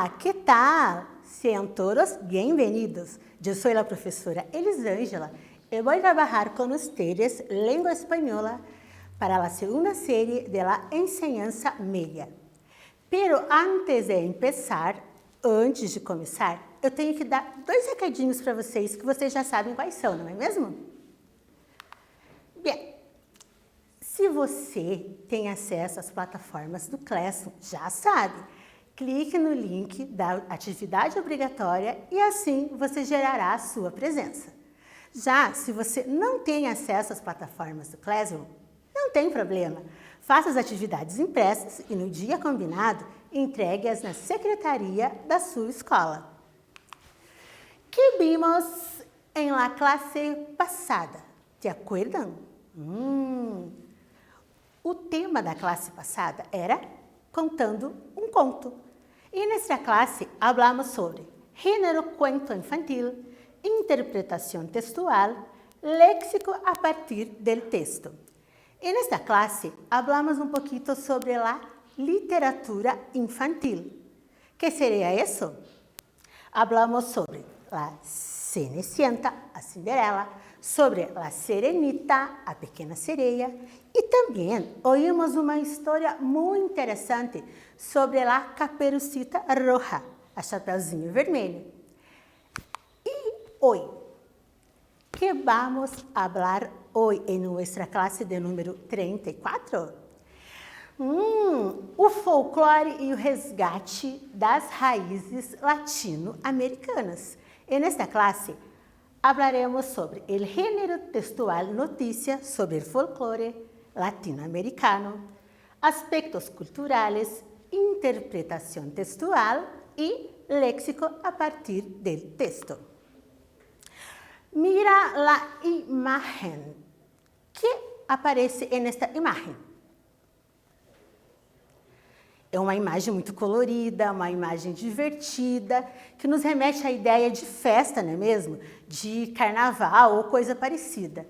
Hola, ¿qué tal? Sean todos bienvenidos. Yo soy la profesora Elisângela y voy a trabajar con ustedes lengua española para la segunda serie de la enseñanza media. Pero antes de começar, eu tenho que dar 2 recadinhos para vocês que vocês já sabem quais são, não é mesmo? Bem, se você tem acesso às plataformas do Classroom, já sabe, clique no link da atividade obrigatória e assim você gerará a sua presença. Já se você não tem acesso às plataformas do Classroom, não tem problema. Faça as atividades impressas e no dia combinado, entregue-as na secretaria da sua escola. Que vimos em la classe passada? ¿Te acuerdan? O tema da classe passada era contando um conto. E nesta classe hablamos sobre gênero cuento infantil, interpretação textual, léxico a partir del texto. En esta clase hablamos un poquito sobre la literatura infantil. ¿Qué sería eso? Hablamos sobre la Cenicienta, a Cinderela, sobre la Sirenita, a Pequena Sereia, y también oímos una historia muy interesante sobre la Caperucita Roja, a Chapeuzinho Vermelho. Y hoy, ¿qué vamos a hablar hoy en nuestra clase de número 34? O folclore e o resgate das raízes latino-americanas. En esta clase hablaremos sobre el género textual noticia sobre el folclore latinoamericano, aspectos culturales, interpretación textual y léxico a partir del texto. Mira la imagen. ¿Qué aparece nesta imagem? É uma imagem muito colorida, uma imagem divertida, que nos remete à ideia de festa, não é mesmo? De carnaval ou coisa parecida.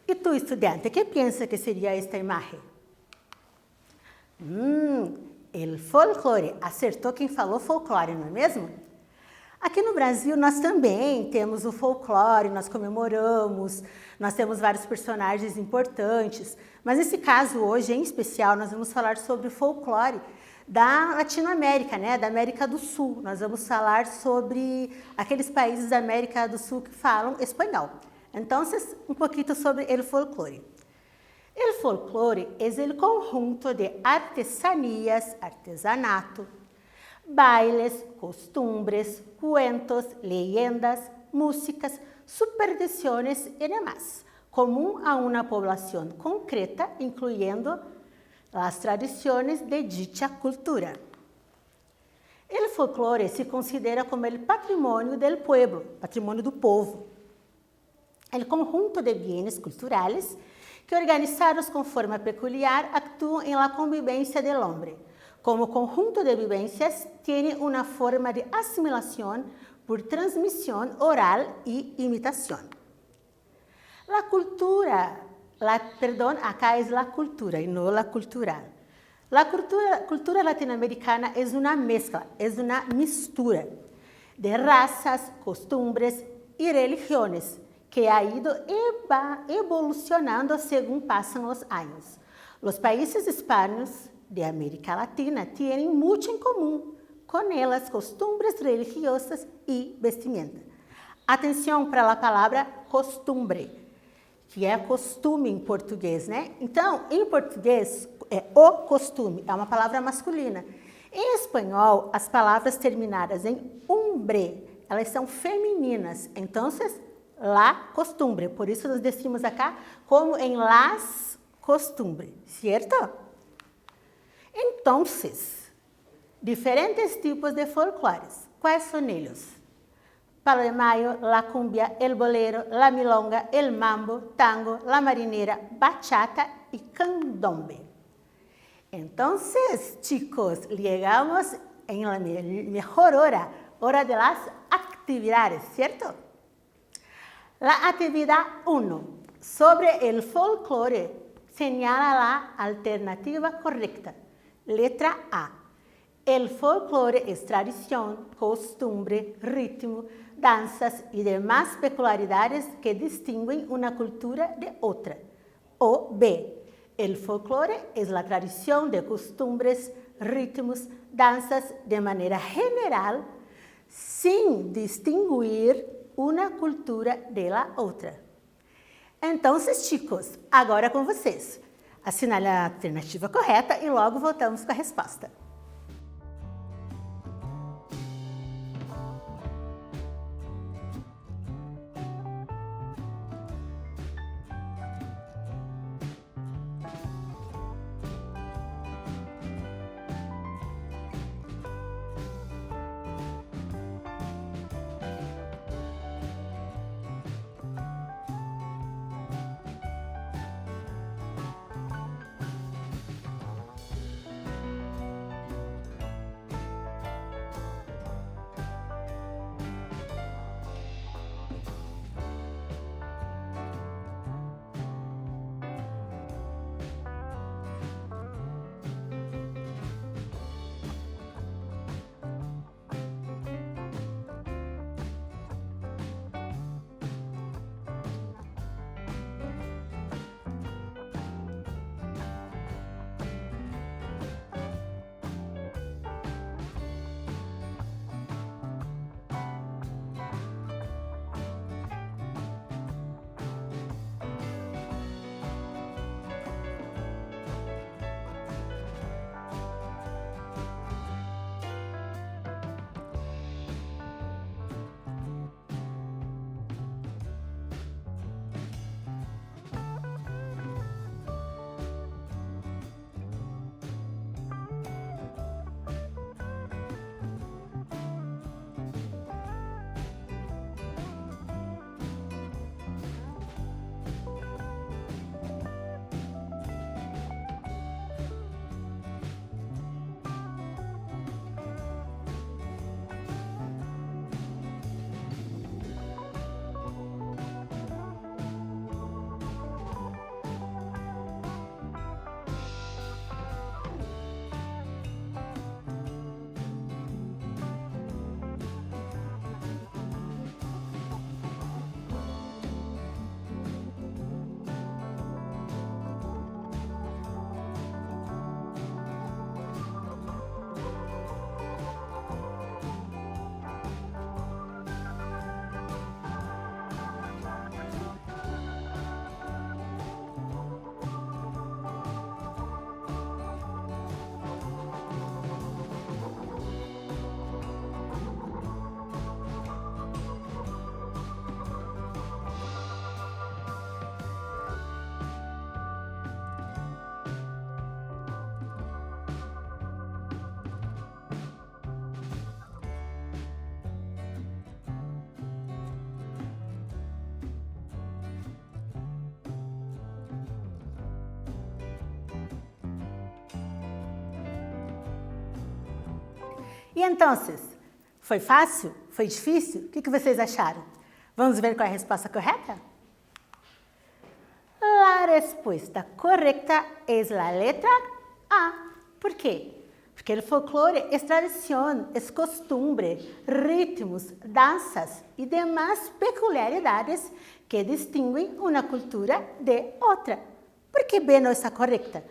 E tu, estudante, o que pensa que seria esta imagem? El folclore. Acertou quem falou folclore, não é mesmo? Aqui no Brasil, nós também temos o folclore, nós comemoramos, nós temos vários personagens importantes, mas nesse caso, hoje, em especial, nós vamos falar sobre o folclore da Latinoamérica, né? Da América do Sul. Nós vamos falar sobre aqueles países da América do Sul que falam espanhol. Então, um pouquinho sobre o folclore. O folclore é o conjunto de artesanías, artesanato, bailes, costumbres, cuentos, leyendas, músicas, supersticiones y demás, común a una población concreta, incluyendo las tradiciones de dicha cultura. El folclore se considera como el patrimonio del pueblo, patrimonio do povo. El conjunto de bienes culturales que, organizados con forma peculiar, actúan en la convivencia del hombre. Como conjunto de vivencias, tiene una forma de asimilación por transmisión oral y imitación. La cultura, acá es la cultura y no la cultural. La cultura latinoamericana es una mezcla, es una mistura de razas, costumbres y religiones que ha ido evolucionando según pasan los años. Los países hispanos de América Latina tienen mucho en común con elas costumbres religiosas y vestimenta. Atenção para a palavra costumbre, que é costume em português, né? Então, em português, o costume é uma palavra masculina. Em espanhol, as palavras terminadas em umbre, elas são femininas. Então, la costumbre. Por isso, nós decimos acá como em las costumbre, certo? Entonces, diferentes tipos de folclores. ¿Cuáles son ellos? Palo de Mayo, la cumbia, el bolero, la milonga, el mambo, tango, la marinera, bachata y candombe. Entonces, chicos, llegamos en la mejor hora de las actividades, ¿cierto? La actividad 1, sobre el folclore, señala la alternativa correcta. Letra A. El folclore es tradición, costumbre, ritmo, danzas y demás peculiaridades que distinguen una cultura de otra. O B. El folclore es la tradición de costumbres, ritmos, danzas de manera general, sin distinguir uma cultura de la outra. Então, chicos, agora com vocês. Assinale a alternativa correta e logo voltamos com a resposta. E então, foi fácil? Foi difícil? O que vocês acharam? Vamos ver qual é a resposta correta? A resposta correta é a letra A. Por quê? Porque o folclore é tradição, é costumbre, ritmos, danças e demais peculiaridades que distinguem uma cultura de outra. Por que B não está correta?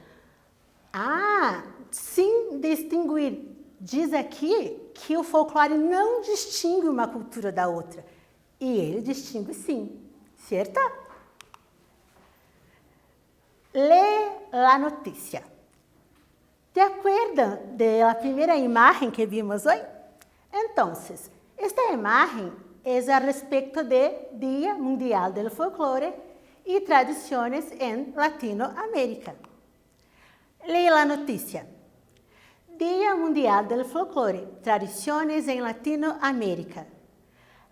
Ah, sem distinguir. Diz aqui que o folclore não distingue uma cultura da outra. E ele distingue sim, certo? Lê a notícia. ¿Te acuerdan de la primeira imagem que vimos hoje? Então, esta imagem é a respeito do Dia Mundial do Folclore e Tradições em Latinoamérica. Leia a notícia. Dia Mundial del Folclore, Tradiciones en Latinoamérica.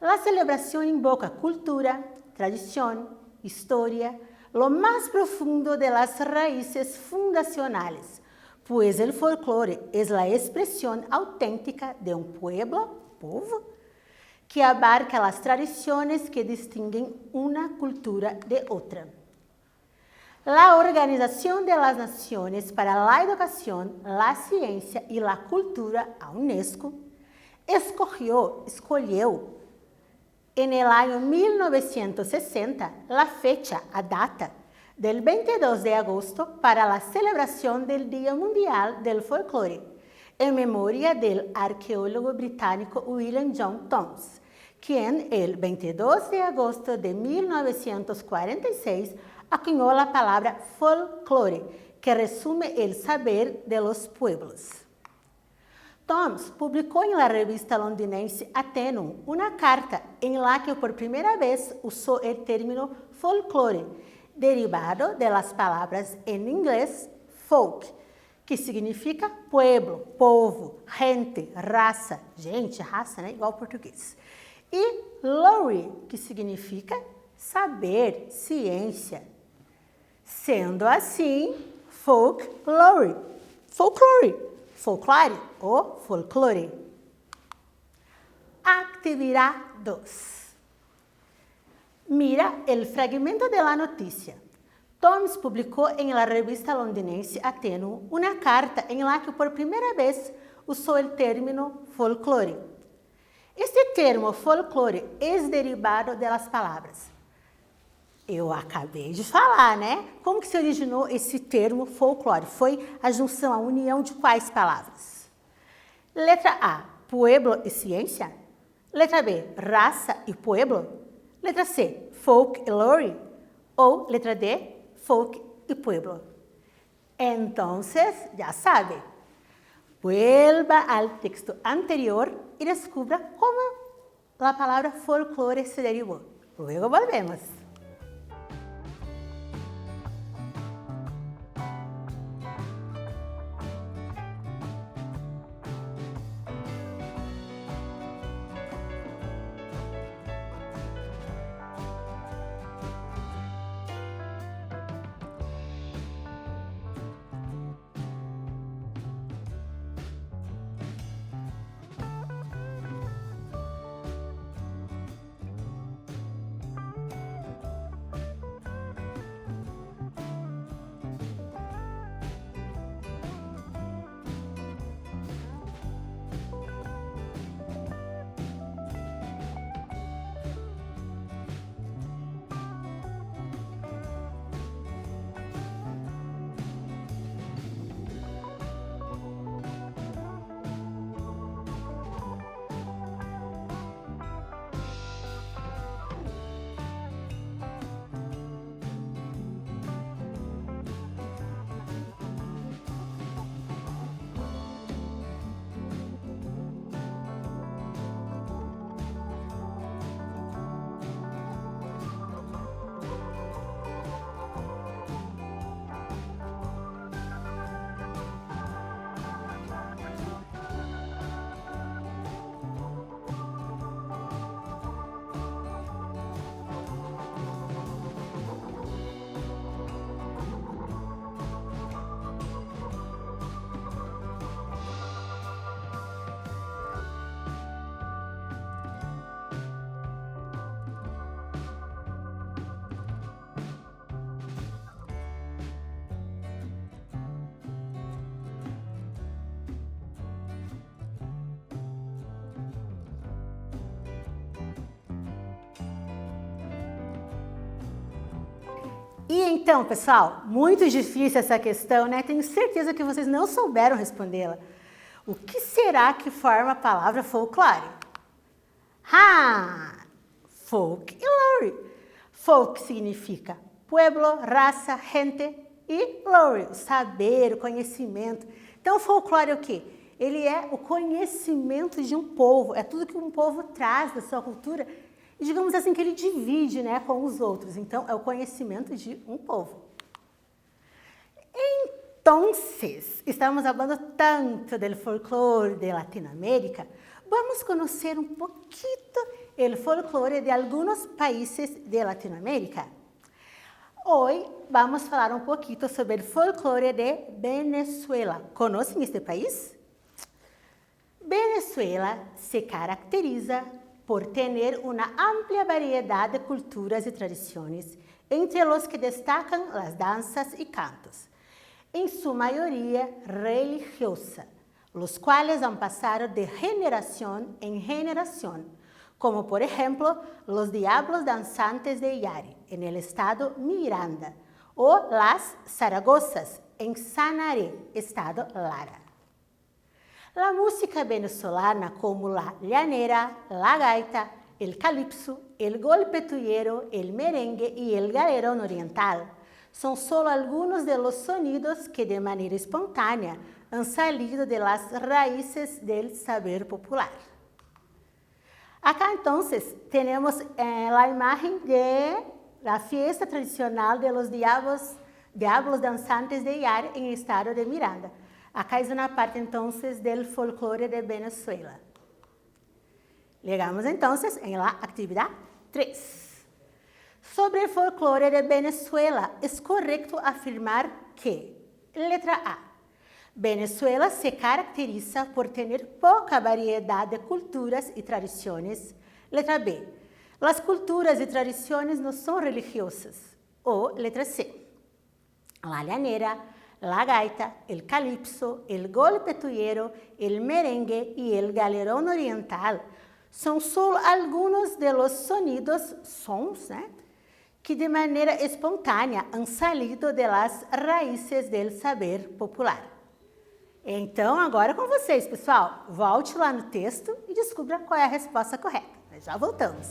La celebración invoca cultura, tradición, historia, lo más profundo de las raíces fundacionales, pues el folclore es la expresión auténtica de un povo, que abarca las tradiciones que distinguen una cultura de otra. La Organización de las Naciones para la Educación, la Ciencia y la Cultura, a UNESCO, escolheu en el año 1960 la fecha, a data, del 22 de agosto para la celebración del Día Mundial del Folclore, en memoria del arqueólogo británico William John Thoms, quien el 22 de agosto de 1946 acuñó la palabra folclore, que resume el saber de los pueblos. Thoms publicó en la revista londinense Athenum una carta en la que por primera vez usó el término folclore, derivado de las palabras en inglés folk, que significa pueblo, povo, gente, raça, gente, raça, né? Igual ao português. E lore, que significa saber, ciência. Sendo assim, folklore, folclore ou folclore. Actividad 2. Mira el fragmento de la noticia. Thoms publicó en la revista londinense Athenum una carta en la que por primera vez usó el término folclore. Este termo folclore es derivado de las palavras. Eu acabei de falar, né? Como que se originou esse termo folclore? Foi a junção, a união de quais palavras? Letra A, pueblo e ciência. Letra B, raça e pueblo. Letra C, folklore. Ou letra D, folk y pueblo. Entonces, ya sabe, vuelva al texto anterior y descubra cómo la palabra folclore se derivó. Luego volvemos. E então, pessoal, muito difícil essa questão, né? Tenho certeza que vocês não souberam respondê-la. O que será que forma a palavra folclore? Folklore. Folk significa pueblo, raça, gente e lore, o saber, o conhecimento. Então, o folclore é o quê? Ele é o conhecimento de um povo, é tudo que um povo traz da sua cultura e, digamos assim, que ele divide, né, com os outros. Então, é o conhecimento de um povo. Entonces, estamos falando tanto do folclore de Latinoamérica, vamos conhecer um pouquito o folclore de alguns países de Latinoamérica. Hoy vamos falar um pouquito sobre o folclore de Venezuela. Conhecem este país? Venezuela se caracteriza por ter uma ampla variedade de culturas e tradições entre los que destacan las danzas y cantos, en su mayoría religiosa, los cuales han pasado de generación en generación, como por ejemplo los diablos danzantes de Yare, en el estado Miranda, o las Zaragozas, en Sanaré, estado Lara. La música venezolana como la llanera, la gaita, el calipso, el golpetullero, el merengue y el galerón oriental son solo algunos de los sonidos que de manera espontánea han salido de las raíces del saber popular. Acá entonces tenemos la imagen de la fiesta tradicional de los diablos danzantes de Yare en el estado de Miranda. Acá es una parte entonces del folclore de Venezuela. Llegamos entonces en la actividad 3. Sobre el folclore de Venezuela, es correcto afirmar que, letra A, Venezuela se caracteriza por tener poca variedad de culturas y tradiciones. Letra B, las culturas y tradiciones no son religiosas. O letra C, la llanera, la gaita, el calipso, el golpetullero, el merengue y el galerón oriental son solo algunos de los sons, que de manera espontânea han salido de las raíces del saber popular. Então, agora com vocês, pessoal. Volte lá no texto e descubra qual é a resposta correta. Nós já voltamos.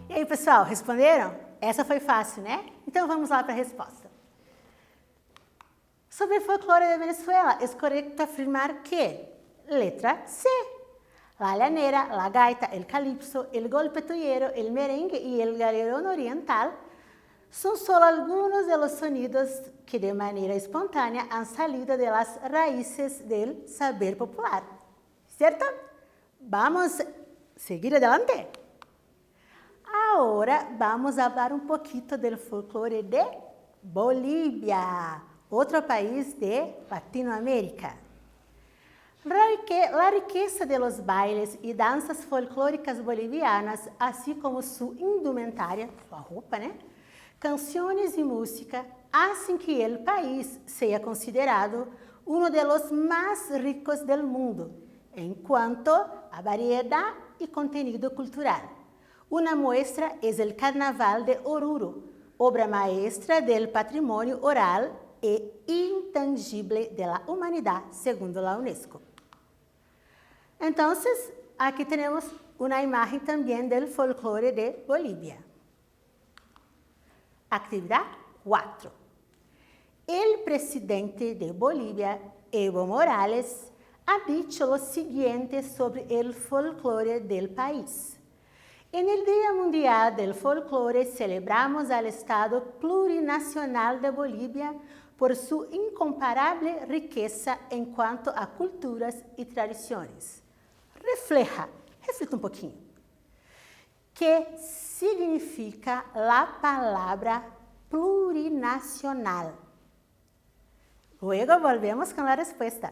E aí, pessoal, responderam? Essa foi fácil, né? Então vamos lá para a resposta. Sobre o folclore de Venezuela, é correto afirmar que, letra C, la llanera, la gaita, el calipso, el golpe toyero, el merengue y el galerón oriental son solo algunos de los sonidos que de manera espontánea han salido de las raíces del saber popular. ¿Cierto? Vamos a seguir adelante. Ahora vamos a hablar un poquito del folclore de Bolivia, otro país de Latinoamérica. La riqueza de los bailes y danzas folclóricas bolivianas, así como su indumentaria, su ropa, ¿no? Canciones y música, hacen que el país sea considerado uno de los más ricos del mundo en cuanto a variedad y contenido cultural. Una muestra es el Carnaval de Oruro, obra maestra del patrimonio oral e intangible de la humanidad, según la UNESCO. Entonces, aquí tenemos una imagen también del folclore de Bolivia. Actividad 4. El presidente de Bolivia, Evo Morales, ha dicho lo siguiente sobre el folclore del país. En el Día Mundial del Folclore celebramos al Estado plurinacional de Bolivia por su incomparable riqueza en cuanto a culturas y tradiciones. Reflita un poquinho. ¿Qué significa la palabra plurinacional? Luego volvemos con la respuesta.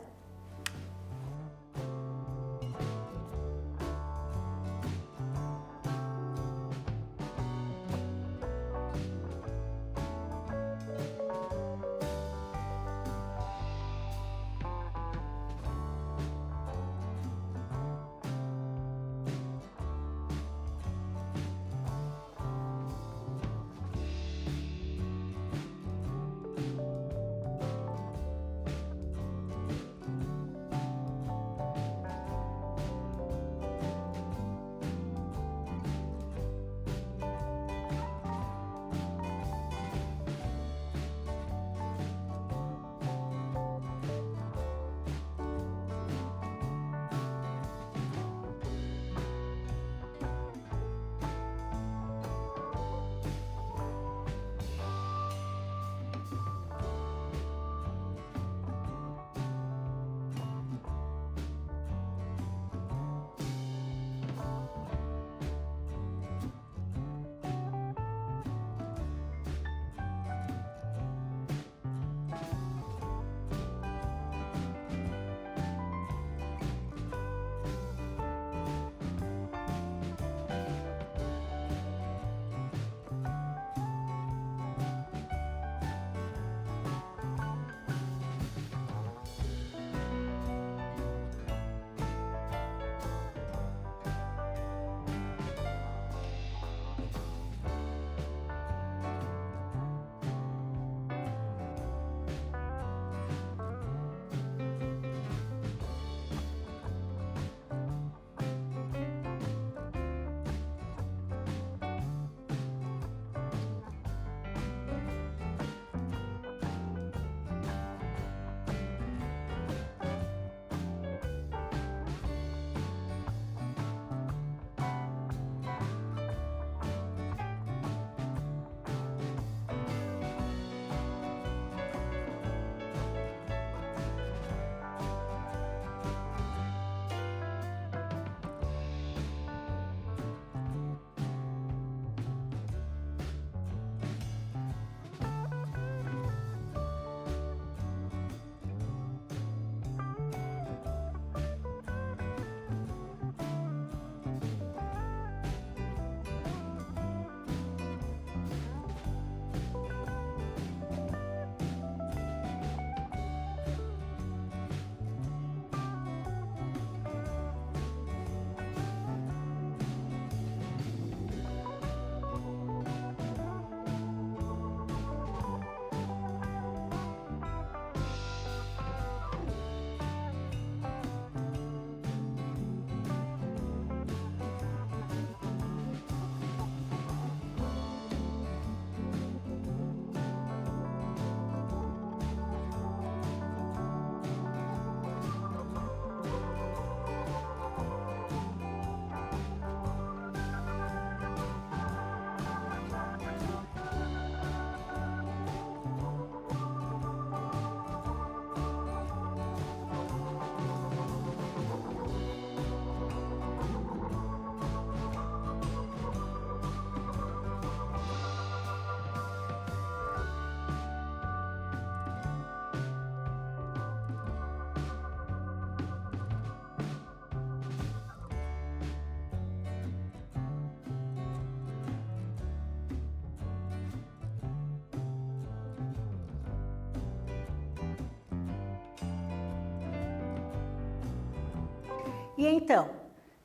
E então,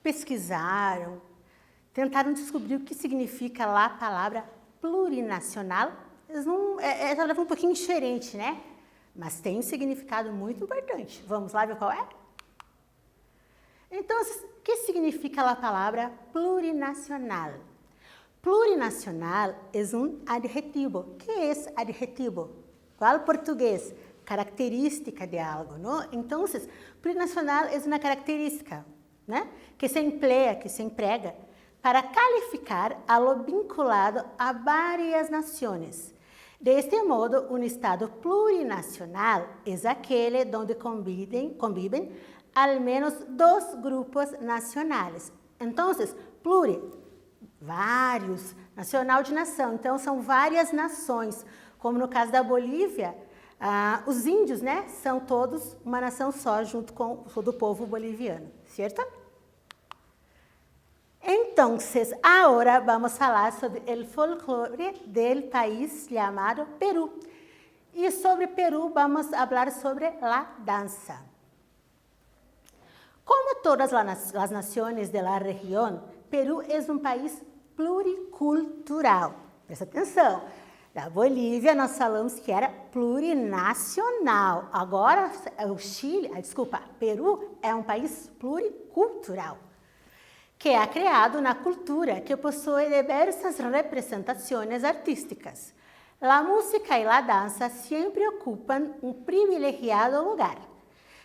pesquisaram, tentaram descobrir o que significa lá a palavra plurinacional. Ela leva um pouquinho diferente, né? Mas tem um significado muito importante. Vamos lá ver qual é? Então, o que significa a palavra plurinacional? Plurinacional é um adjetivo. ¿Qué es adjetivo? Igual português, característica de algo, ¿no? Então, plurinacional é uma característica, né? Que se emprega para calificar a lo vinculado a várias nações. De este modo, um Estado plurinacional é aquele onde convivem al menos dos grupos nacionais. Então, pluri, vários, nacional de nação. Então, são várias nações. Como no caso da Bolívia, os índios, né, são todos uma nação só, junto com todo o povo boliviano, certo? Então, agora vamos falar sobre o folclore do país chamado Peru. E sobre Peru, vamos falar sobre a dança. Como todas as nações da região, Peru é um país pluricultural. Presta atenção. Da Bolívia, nós falamos que era plurinacional. Agora, Peru é um país pluricultural, que é criado na cultura que possui diversas representações artísticas. A música e a dança sempre ocupam um privilegiado lugar.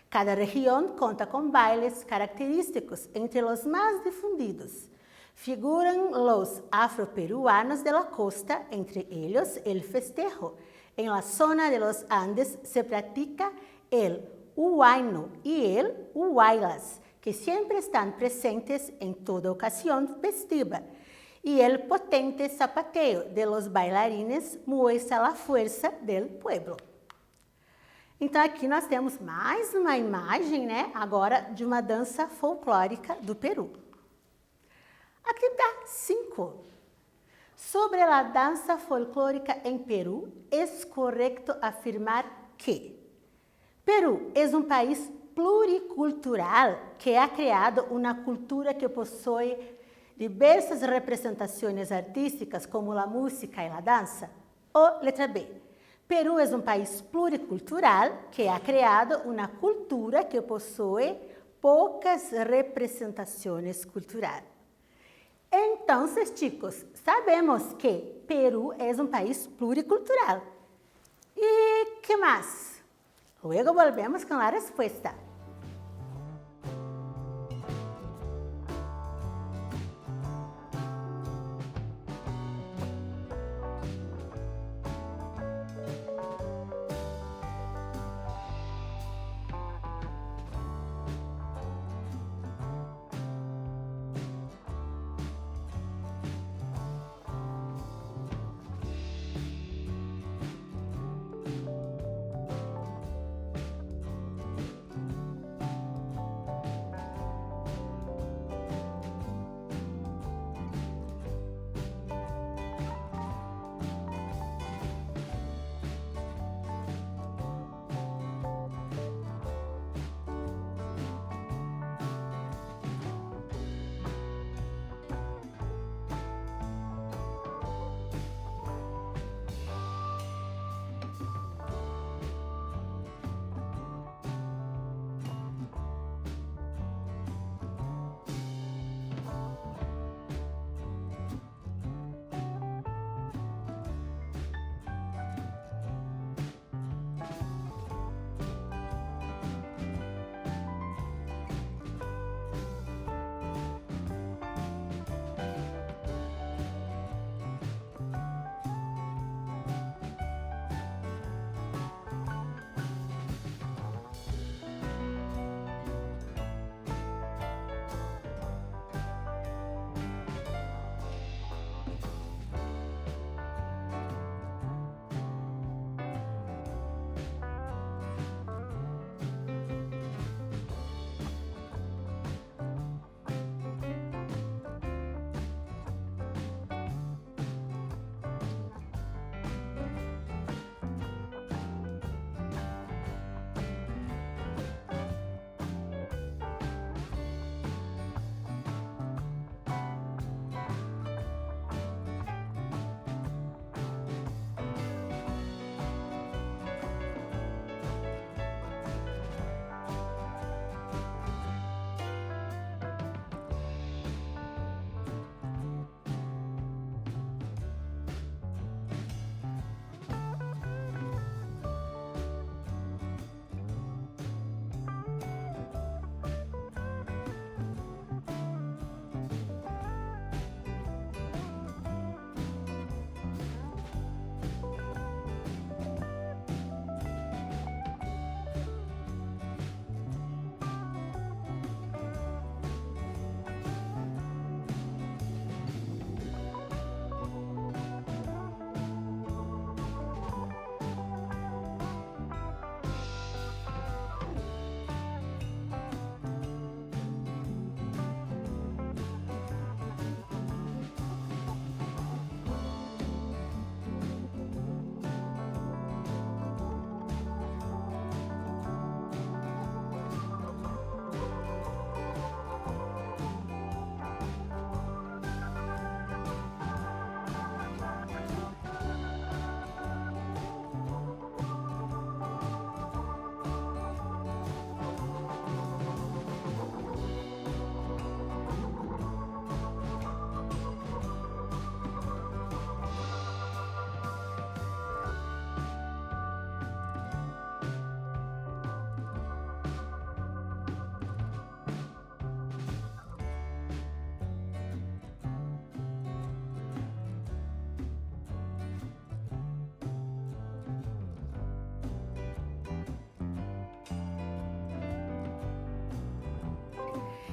Cada região conta com bailes característicos, entre os mais difundidos. Figuran los afroperuanos de la costa, entre ellos el festejo. En la zona de los Andes se practica el huayno y el huaylas, que siempre están presentes en toda ocasión festiva. Y el potente zapateo de los bailarines muestra la fuerza del pueblo. Então, aqui nós temos mais uma imagem, né, agora de uma dança folclórica do Peru. Actividade 5. Sobre a dança folclórica em Peru, é correto afirmar que Peru é um país pluricultural que ha criado uma cultura que possui diversas representações artísticas, como a música e a dança. Ou, letra B. Peru é um país pluricultural que ha criado uma cultura que possui poucas representações culturais. Então, chicos, sabemos que Peru é um país pluricultural. E que mais? Luego volvemos com a resposta.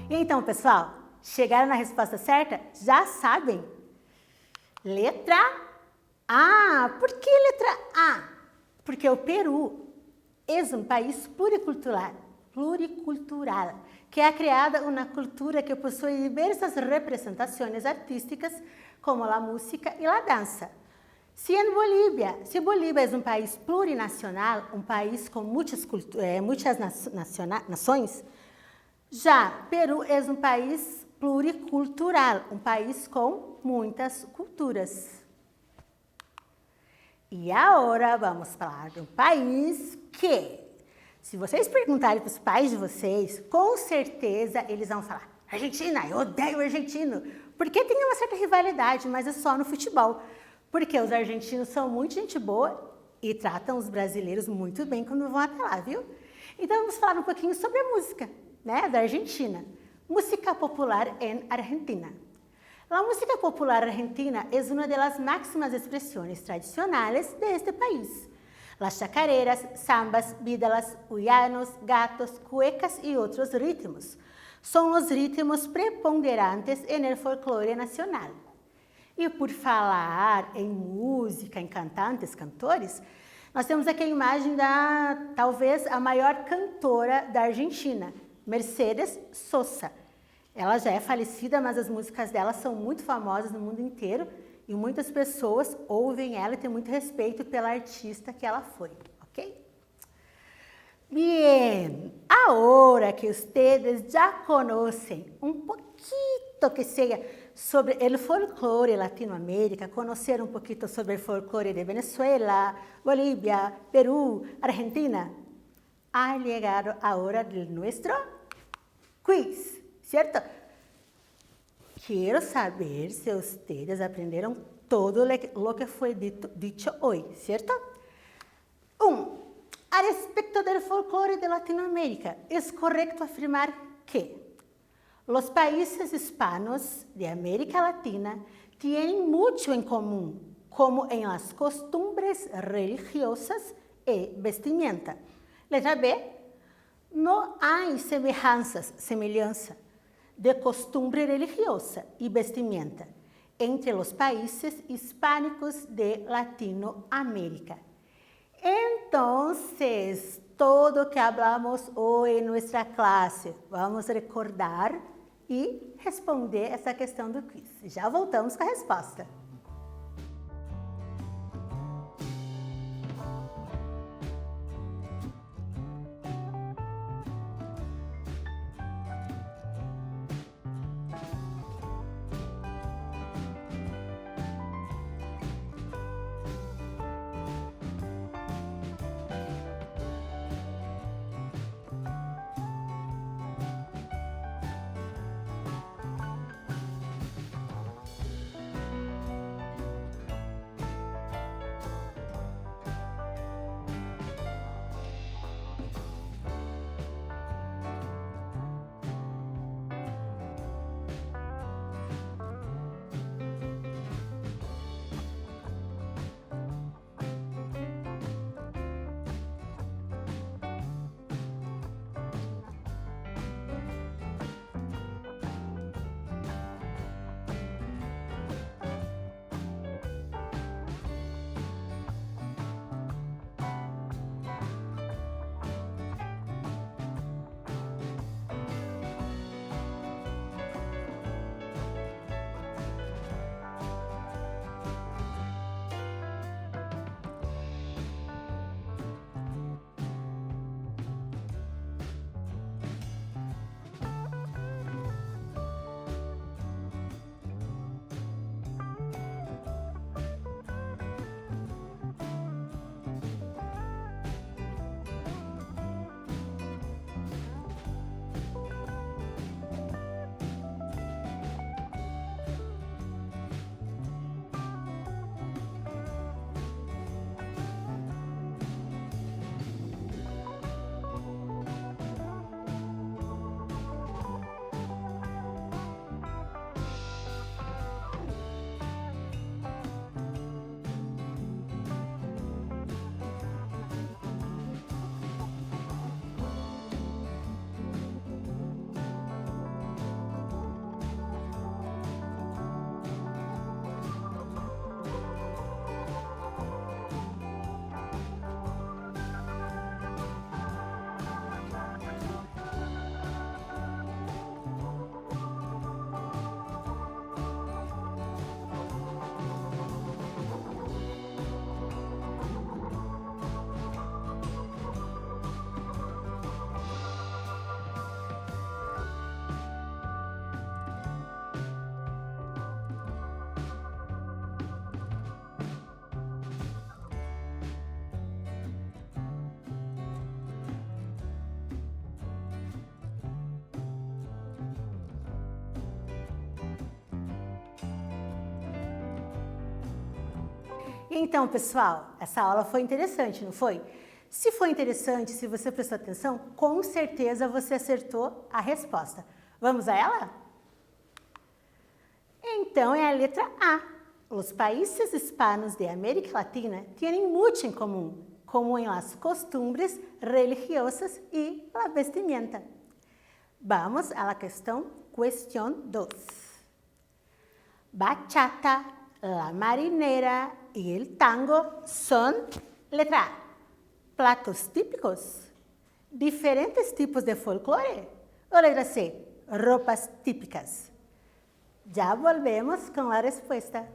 E então, pessoal, chegaram na resposta certa? Já sabem? Letra A. Por que letra A? Porque o Peru é um país pluricultural, que ha creado uma cultura que possui diversas representações artísticas, como a música e a dança. Se Bolívia é um país plurinacional, um país com muitas nações, já Peru é um país pluricultural, um país com muitas culturas. E agora vamos falar de um país que, se vocês perguntarem para os pais de vocês, com certeza eles vão falar: Argentina, eu odeio o argentino. Porque tem uma certa rivalidade, mas é só no futebol. Porque os argentinos são muito gente boa e tratam os brasileiros muito bem quando vão até lá, viu? Então vamos falar um pouquinho sobre a música, né, da Argentina. Música popular em Argentina. A música popular argentina é uma das máximas expressões tradicionais deste país. Las chacareras, sambas, vídalas, huianos, gatos, cuecas e outros ritmos são os ritmos preponderantes no folclore nacional. E por falar em música, em cantantes, cantores, nós temos aqui a imagem da, talvez, a maior cantora da Argentina, Mercedes Sosa. Ela já é falecida, mas as músicas dela são muito famosas no mundo inteiro e muitas pessoas ouvem ela e têm muito respeito pela artista que ela foi, ok? Bien, ahora que ustedes ya conocen un poquito que sea sobre el folclore Latinoamérica, conocer un poquito sobre el folclore de Venezuela, Bolivia, Perú, Argentina, ha llegado ahora de nuestro quiz, ¿cierto? Quiero saber si ustedes aprendieron todo lo que fue dicho hoy, ¿cierto? A respeito do folclore de Latinoamérica, é correto afirmar que os países hispanos de América Latina têm muito em comum, como em las costumbres religiosas e vestimenta. Letra B. Não há semelhança de costumbre religiosa e vestimenta entre os países hispânicos de Latinoamérica. Entonces, todo que hablamos hoy en nuestra clase, vamos recordar e responder essa questão do quiz. Já voltamos com a resposta. Então, pessoal, essa aula foi interessante, não foi? Se foi interessante, se você prestou atenção, com certeza você acertou a resposta. Vamos a ela? Então, é a letra A. Os países hispanos de América Latina têm muito em comum, como em las costumbres religiosas y la vestimenta. Vamos a la cuestión 2. Bachata, la marinera y el tango son, letra A, platos típicos, diferentes tipos de folclore, o letra C, ropas típicas. Ya volvemos con la respuesta.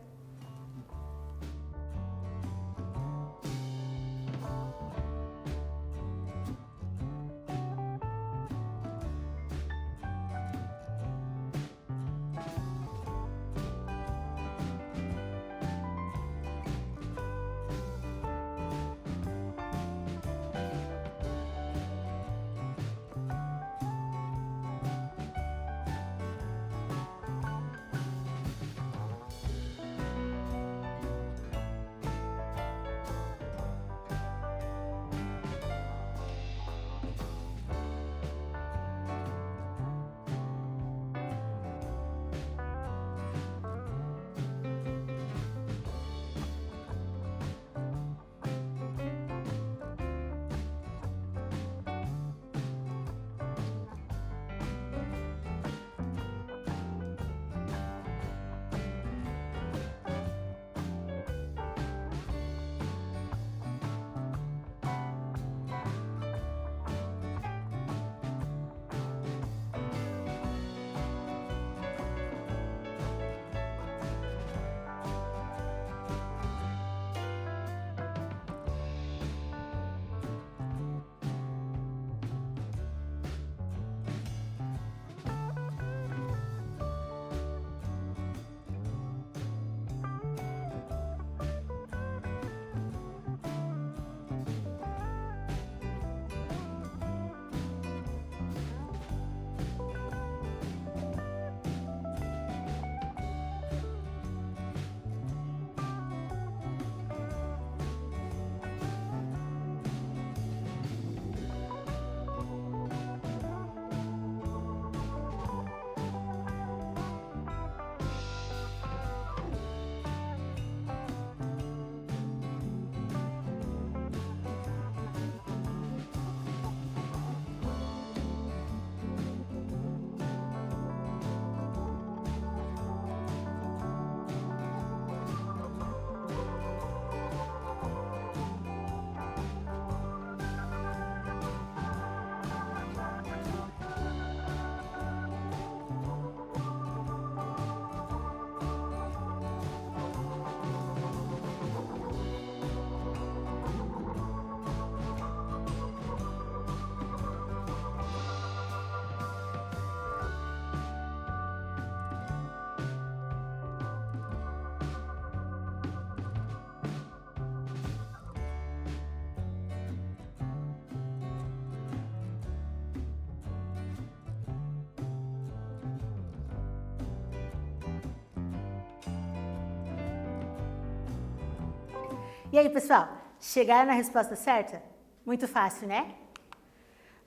E aí, pessoal, chegaram na resposta certa? Muito fácil, né?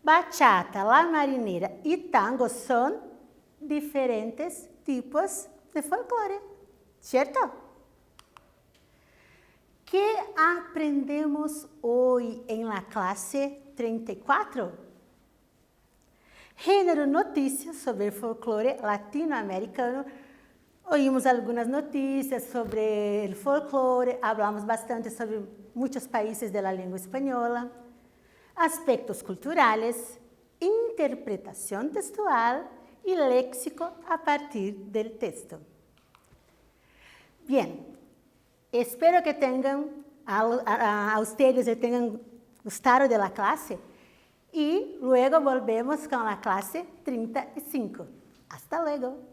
Bachata, la marinera e tango são diferentes tipos de folclore, certo? Que aprendemos hoje em la classe 34? Gênero notícias sobre o folclore latino-americano. Oímos algumas notícias sobre o folclore, hablamos bastante sobre muitos países da língua espanhola, aspectos culturais, interpretação textual e léxico a partir do texto. Bien, espero que tenham, a ustedes tenham gostado da classe e luego volvemos com a classe 35. Hasta luego!